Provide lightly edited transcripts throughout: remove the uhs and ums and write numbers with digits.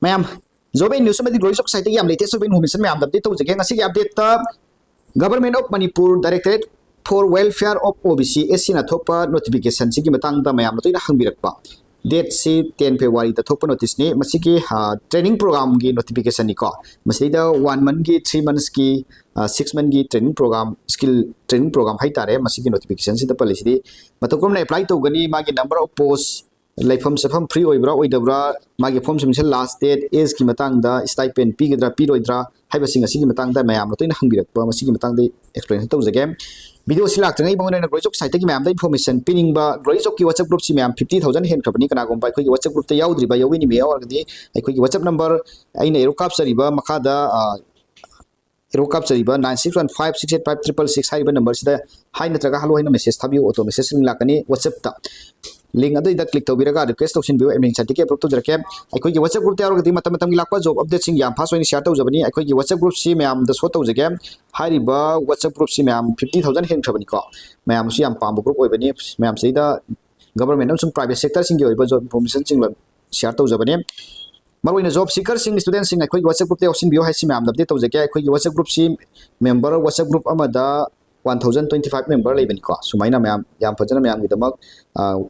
ma'am job in news में glory job site की latest job information ma'am update तो जगह ngasi update government of Manipur directorate for welfare of OBC SC ना थोपा notification सी की मतंग दा मैम तो हंगबिरकपा डेट सी 10 फेब्रुआरी दा थोपा नोटिस ने मसी की ट्रेनिंग प्रोग्राम की नोटिफिकेशन नि को मसी दा 1 मंथ की 3 मंथ्स की 6 मंथ की training programme skill training programme हाई तारे मसी की नोटिफिकेशन सी दा पलिसी मतकोम ने अप्लाई तो गनी मागी नंबर ऑफ पोस्ट लाइफम सफम फ्री ओइब्रा ओइदब्रा मागी फॉर्म सबमिशन लास्ट डेट एज की मतंग दा स्टाइपेंड पिगद्रा पिरोइद्रा हाइबसिंग असिगी मतंग दा मैम तो हंगबिरकपा मसी की मतंग दे एक्सप्लेन तो जगे वीडियो से लाक्तंग बंगने ग्लोरी जॉब साइट की ma'am information pinning glory job की व्हाट्सएप ग्रुप से मैम 50,000 हेन खबनी कनागोम अखोई व्हाट्सएप ग्रुप याउद्रीबा यौविनी मे यावरगदी अखोई व्हाट्सएप नंबर अइने एरो कापसरीबा मखादा एरो कापसरीबा 9615685666 हाइबा नंबर सिदा हाइ नत्रगा हलो हाइना मेसेज थाबियो ऑटो मेसेज लाकनी व्हाट्सएप ता लिंक अदुइदा क्लिक तौबिरगा रिक्वेस्ट तौसिन बियो एमनिंग सर्टिफिकेट अप्रूव तौजरके अखोई व्हाट्सएप ग्रुप यावरगदी मतम मतम लाक्पा जॉब अपडेट सिंग याम फास्ट ओइन शेयर तौजबनी अखोई व्हाट्सएप ग्रुप सी मैम द शो तौजगे हाइरिबा व्हाट्सएप ग्रुप सी मैम 50,000 हेन खबनी को मैम सु याम पाम ग्रुप ओइबनी मैम सेदा गवर्नमेंट अमसुम प्राइवेट सेक्टर सिंग ओइबा जॉब इन्फॉर्मेशन सिंग शेयर तौजबनी मरोइना जॉब सीकर सिंग स्टूडेंट सिंग अखोई व्हाट्सएप ग्रुप ते ओसिन बियो हाइसि मैम अपडेट तौजगे अखोई व्हाट्सएप ग्रुप सी मेंबर व्हाट्सएप ग्रुप अमदा 1025 मेंबर लेबनी को सुमाइना मैम याम फजना मैम गिदमक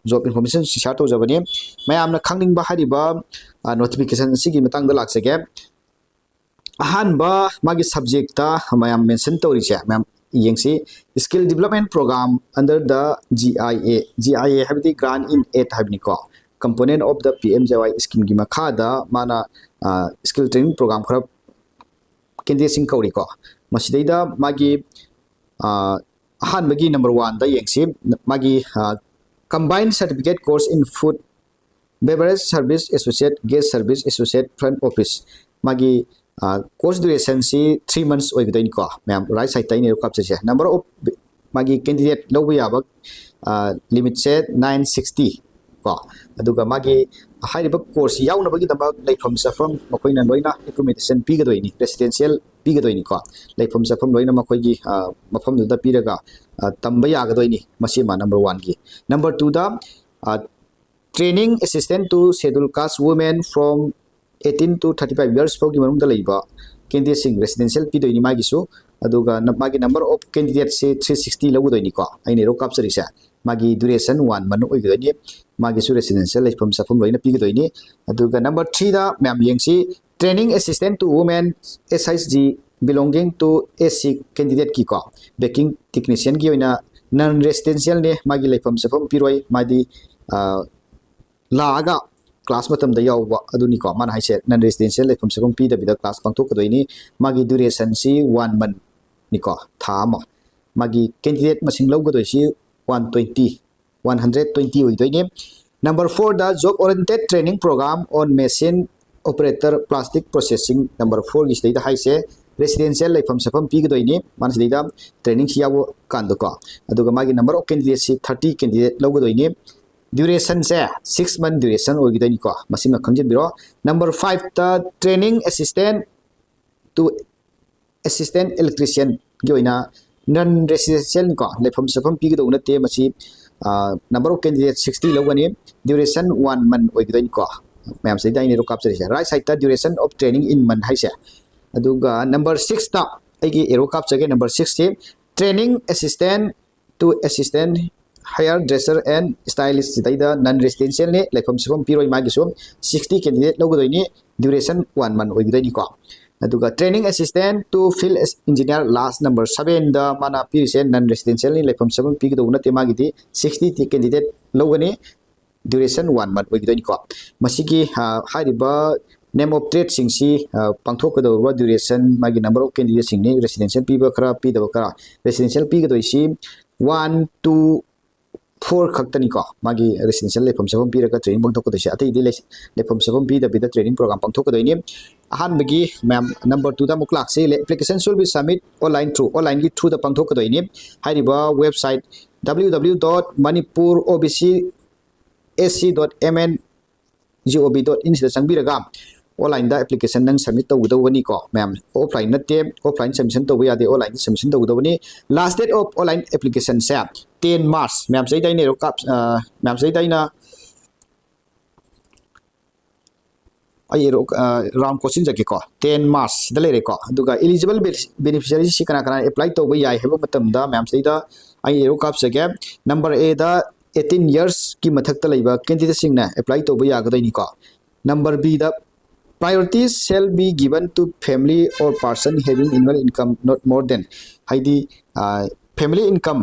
जॉब इन्फॉर्मेशन शेयर तौजबनी मैम खंगनिंग हारिबा नोटिफिकेशन सिगी मतंग दा लाक्सगे अहानबा मागी सब्जेक्ट ता मैम मेंशन तौरिसे मैम यंगसी skill development programme under the GIA हैबदी ग्रांट इन एड हैबनी को component of the PM-AJAY scheme की मखादा माना स्किल ट्रेनिंग प्रोग्राम खरा कैंडिडेट सिंग कौरी को मसिदैदा मागी अहानबगी नंबर 1 दा यंगसी मागी combined certificate course in food beverage service associate guest service associate front office मागी कोर्स ड्यूरेशन सी 3 मंथ्स ओइगदइन को मैम राइट साइड ताइन रो कैप्चर नंबर ऑफ मागी कैंडिडेट लौबो याबक लिमिट से 960 को अदुगा मागी हाइरिबा कोर्स याउनबगी दमक लाइफम सफम मखोइना लोइना एकोमोडेशन पिगदोइनी रेसिडेंशियल पिगदोइनी को लाइफम सफम लोइना मखोइगी मफम दुदा पिरगा तंबा यागदोइनी मसी मा नंबर 1 की नंबर 2 दा training assistant to scheduled caste women from 18 to 35 years फौगी मनुंग दा लैबा कैंडिडेट सिंग रेसिडेंशियल पिदोइनी मागिसु अदुगा मागी नंबर ऑफ कैंडिडेट से 360 लौगदोइनी को आइने रो कैप्चरिसे मागी ड्यूरेशन 1 मंथ ओइगदोइनी मागिसु रेसिडेंशियल लाइफम सफम लोइना पिगदोइनी अदुगा नंबर 3 दा मैम यंगसी training assistant to women SHG belonging to SC candidate की को बेकिंग टेक्नीशियन की ओइना नॉन रेसिडेंशियल ने मागी लाइफम सफम पिरोइ मादी लागा क्लास मतम दा यावबा अदुनी को मान हाइसे नॉन रेसिडेंशियल लाइफम सफम पी दा क्लास पांथोकदोइनी मागी ड्यूरेशन सी 1 मंथ निको थामा मागी कैंडिडेट मसिंग लौगदोइसी 120 ओइदोइने नंबर 4 दा job oriented training programme on machine operator plastic processing number 4 की स्टेट हाइसे रेसिडेंशियल लाइफम सफम पिगदोइनी मानसिदा ट्रेनिंग सियावो कांदको अदुगा मागी नंबर ऑफ कैंडिडेट सी 30 कैंडिडेट लौगदोइनी ड्यूरेशन से 6 मंथ ड्यूरेशन ओइगदोइनी को मसिमा खंजिबिरो नंबर 5 दा training assistant to assistant electrician गियोइना नॉन रेसिडेंशियल को लाइफम सफम पिगदो नते मसी नंबर ऑफ कैंडिडेट 60 लौगनी ड्यूरेशन 1 मंथ ओइगदोइनी को मैम से दाइने रो कैप्चर राइट साइड दा duration of training in month हाइसे अदुगा नंबर 6 दा एगी एरो कैप्चर नंबर 6 से training assistant to assistant hairdresser and stylist दाइदा नॉन रेसिडेंशियल ने लाइफम सफम पिरोइ मागिसो 60 कैंडिडेट लौगदोइनी ड्यूरेशन 1 मंथ ओइगदोइनी को अदुगा training assistant to field engineer last number 7 दा माना पिरिसे नॉन रेसिडेंशियल ने लाइफम सफम पिगदो नते मागिदी 60 कैंडिडेट लौगनी ड्यूरेशन 1 मंथ ओइगदोइनी को मसिगी हाइरिबा नेम ऑफ ट्रेड सिंगसी पांथोकदो ड्यूरेशन मागी नंबर ऑफ कैंडिडेट सिंगने रेसिडेंशियल पिबा खरा पिदबा खरा रेसिडेंशियल पिगदोइसी 1 to 4 खक्तनी को मागी रेसिडेंशियल लाइफम सफम पिरका ट्रेनिंग पांथोकदोइसे अतैदि लाइफम सफम पिदबिदा ट्रेनिंग प्रोग्राम पांथोकदोइनी अहानबगी मैम नंबर 2 दा मुक्लाक्से application should be submit online की थ्रू दा पांथोकदोइनी हाइरिबा वेबसाइट www.manipurobcsc.mngov.in सिदा चंगबिरगा ऑनलाइन दा एप्लीकेशन नंग सबमिट तौगदवनी को मैम ऑफलाइन नते ऑफलाइन सबमिशन तौब यादे ऑनलाइन सबमिशन तौगदवनी last date of online application से 10 मार्च मैम से दाइने रो मैम से दाइना ai round question jake ko 10 March da lere ko aduga eligible beneficiary si kana kana apply to ba yai heba matam da ma'am saida ai ero kap sege number A da 18 years ki mathak ta leiba candidate sing na apply to ba ya ga dai ni ko number B da priorities shall be given to family or person having annual income not more than haidi family income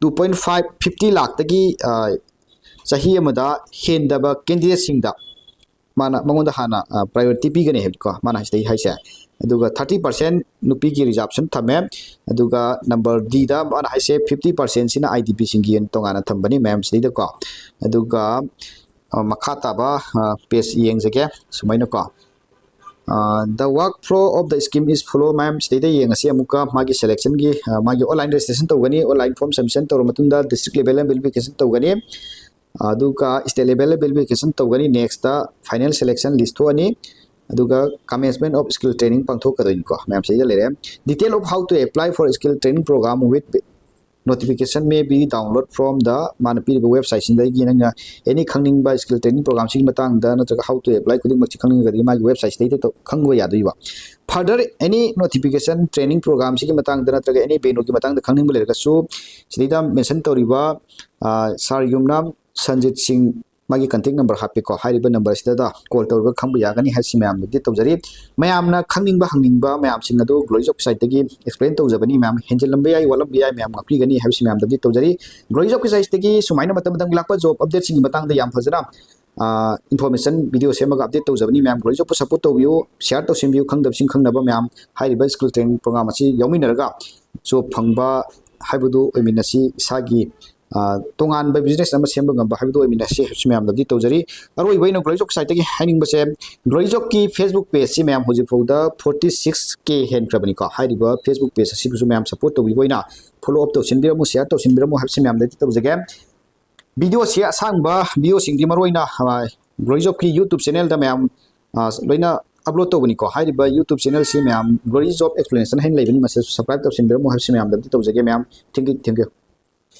2.5 50 lakh tagi sahi amada hendaba candidate sing da mana mangonda hana priority pi gane heb ko mana stay haise aduga 30% nupi ki reservation thame aduga number D da mana haise 50% sina IDP singi en tongana thambani ma'am stay da ko aduga makhata ba page yeng jage sumaina ko the workflow of the scheme is follow ma'am stay da yeng asi amuka magi selection gi magi online registration to gani online form submission to matunda district level verification to gani aduga state level verification to gani next da final selection list to ani aduga commencement of skill training pangthok kadoin ko ma'am sei lere detail of how to apply for skill training program with notification may be download from the Manipur website sin dai ginanga any khangning by skill training program sing matang da natraga how to apply kuding mak khangning ga ma website dai to khangwa ya doi ba further any notification training program sing matang da natraga any beno ki matang da khangning bele ga su sidida mention toriba sar yumnam Sanjit Singh magi contact number happy ko hariba number sida da call tawga khangba yagani hasi mayam di tawjari mayamna khangning ba mayam sing adu glory job site tagi explain tawjabani mayam henjel lambe ai walam bi ai mayam ngapri gani hasi mayam di tawjari glory job site tagi sumaina matam matam lakpa job update sing matang da yam fajara information video semaga update tawjabani mayam glory job support tawbiu share to simbiu khangdab sing khangnaba mayam hariba school training program asi yawminaraga so phangba haibudu oiminasi sagi tongan by business nama semba ngam ba habido mina se hmam da di tawjari aroi baino gloryjok site gi haining ba se gloryjok ki Facebook page si ma'am hoji foda 46k hen krabani ko hairiba Facebook page si bu ma'am support to boina follow up to sinbiramu share to sinbiramu hapsi ma'am da di tawjage video si asang ba video sing di maroina gloryjok ki YouTube channel da ma'am loina upload to bani ko hairiba YouTube channel si ma'am gloryjok explanation hen leibani message subscribe to sinbiramu hapsi ma'am da di tawjage ma'am thank you